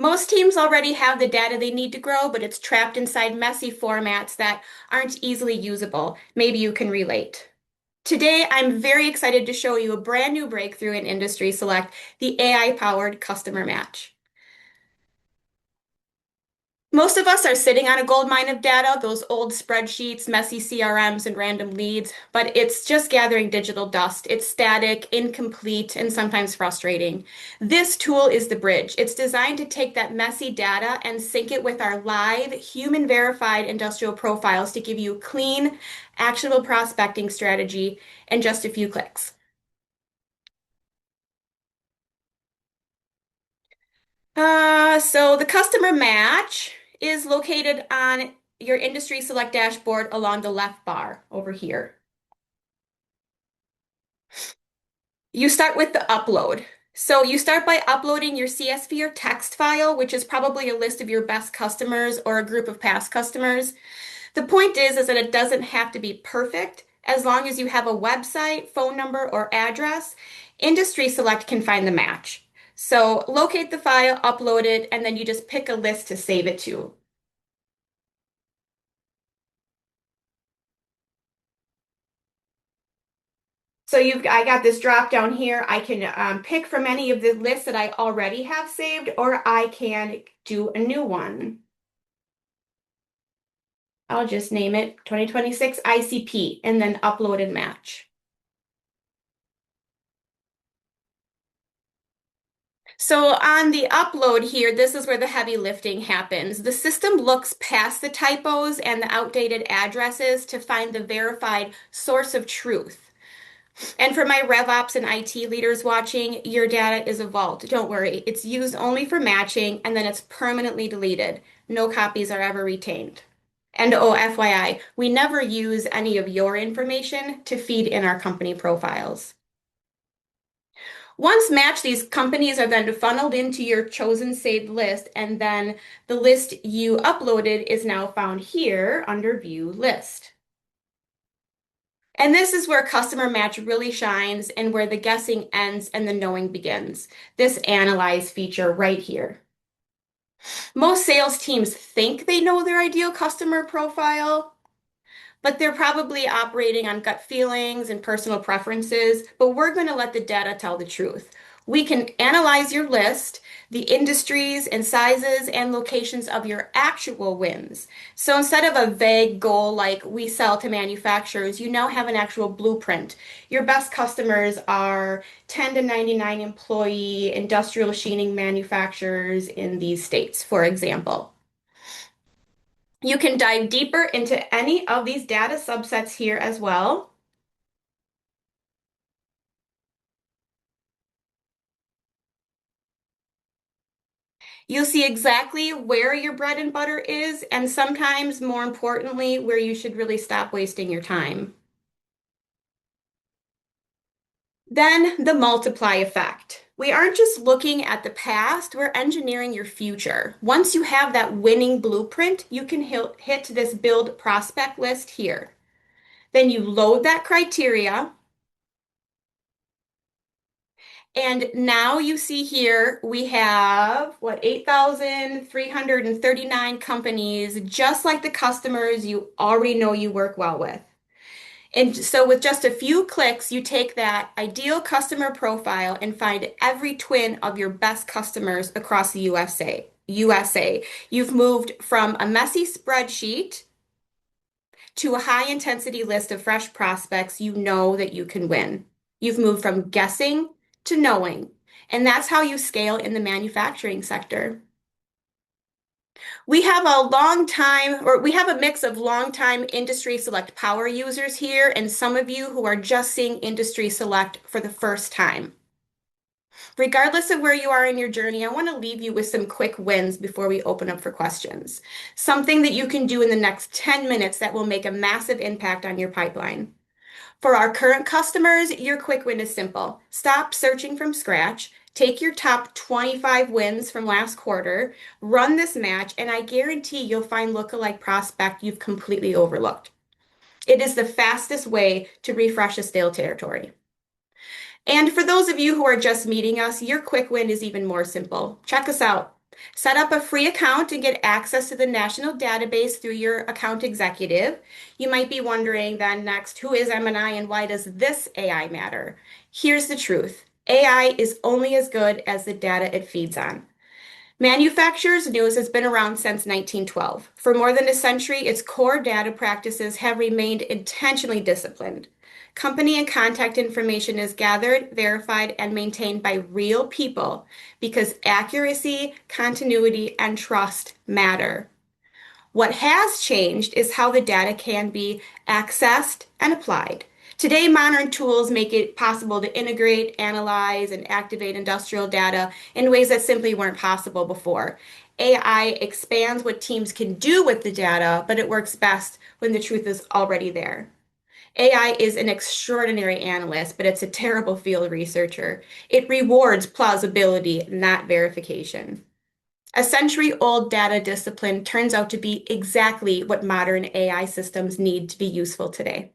Most teams already have the data they need to grow, but it's trapped inside messy formats that aren't easily usable. Maybe you can relate. Today, I'm very excited to show you a brand new breakthrough in Industry Select, the AI-powered customer match. Most of us are sitting on a gold mine of data, those old spreadsheets, messy CRMs, and random leads, but it's just gathering digital dust. It's static, incomplete, and sometimes frustrating. This tool is the bridge. It's designed to take that messy data and sync it with our live, human-verified industrial profiles to give you clean, actionable prospecting strategy in just a few clicks. So the customer match is located on your Industry Select dashboard along the left bar over here. You start with the upload. So you start by uploading your CSV or text file, which is probably a list of your best customers or a group of past customers. The point is that it doesn't have to be perfect. As long as you have a website, phone number, or address, Industry Select can find the match. So locate the file, upload it, and then you just pick a list to save it to. So I got this drop down here. I can pick from any of the lists that I already have saved, or I can do a new one. I'll just name it 2026 ICP and then upload and match. So on the upload here, this is where the heavy lifting happens. The system looks past the typos and the outdated addresses to find the verified source of truth. And for my RevOps and IT leaders watching, your data is a vault. Don't worry, it's used only for matching and then it's permanently deleted. No copies are ever retained. And oh, FYI, we never use any of your information to feed in our company profiles. Once matched, these companies are then funneled into your chosen saved list, and then the list you uploaded is now found here under View List. And this is where customer match really shines and where the guessing ends and the knowing begins. This analyze feature right here. Most sales teams think they know their ideal customer profile, but they're probably operating on gut feelings and personal preferences, but we're going to let the data tell the truth. We can analyze your list, the industries and sizes and locations of your actual wins. So instead of a vague goal like we sell to manufacturers, you now have an actual blueprint. Your best customers are 10 to 99 employee industrial machining manufacturers in these states, for example. You can dive deeper into any of these data subsets here as well. You'll see exactly where your bread and butter is, and sometimes, more importantly, where you should really stop wasting your time. Then the multiply effect. We aren't just looking at the past, we're engineering your future. Once you have that winning blueprint, you can hit this build prospect list here. Then you load that criteria. And now you see here we have, 8,339 companies, just like the customers you already know you work well with. And so with just a few clicks, you take that ideal customer profile and find every twin of your best customers across the USA. You've moved from a messy spreadsheet to a high intensity list of fresh prospects you know that you can win. You've moved from guessing to knowing, and that's how you scale in the manufacturing sector. We have a mix of long-time Industry Select power users here, and some of you who are just seeing Industry Select for the first time. Regardless of where you are in your journey, I want to leave you with some quick wins before we open up for questions. Something that you can do in the next 10 minutes that will make a massive impact on your pipeline. For our current customers, your quick win is simple. Stop searching from scratch, take your top 25 wins from last quarter, run this match, and I guarantee you'll find lookalike prospect you've completely overlooked. It is the fastest way to refresh a stale territory. And for those of you who are just meeting us, your quick win is even more simple. Check us out. Set up a free account and get access to the national database through your account executive. You might be wondering then next, who is M&I and why does this AI matter? Here's the truth. AI is only as good as the data it feeds on. Manufacturers news has been around since 1912. For more than a century, its core data practices have remained intentionally disciplined. Company and contact information is gathered, verified, and maintained by real people because accuracy, continuity, and trust matter. What has changed is how the data can be accessed and applied. Today, modern tools make it possible to integrate, analyze, and activate industrial data in ways that simply weren't possible before. AI expands what teams can do with the data, but it works best when the truth is already there. AI is an extraordinary analyst, but it's a terrible field researcher. It rewards plausibility, not verification. A century-old data discipline turns out to be exactly what modern AI systems need to be useful today.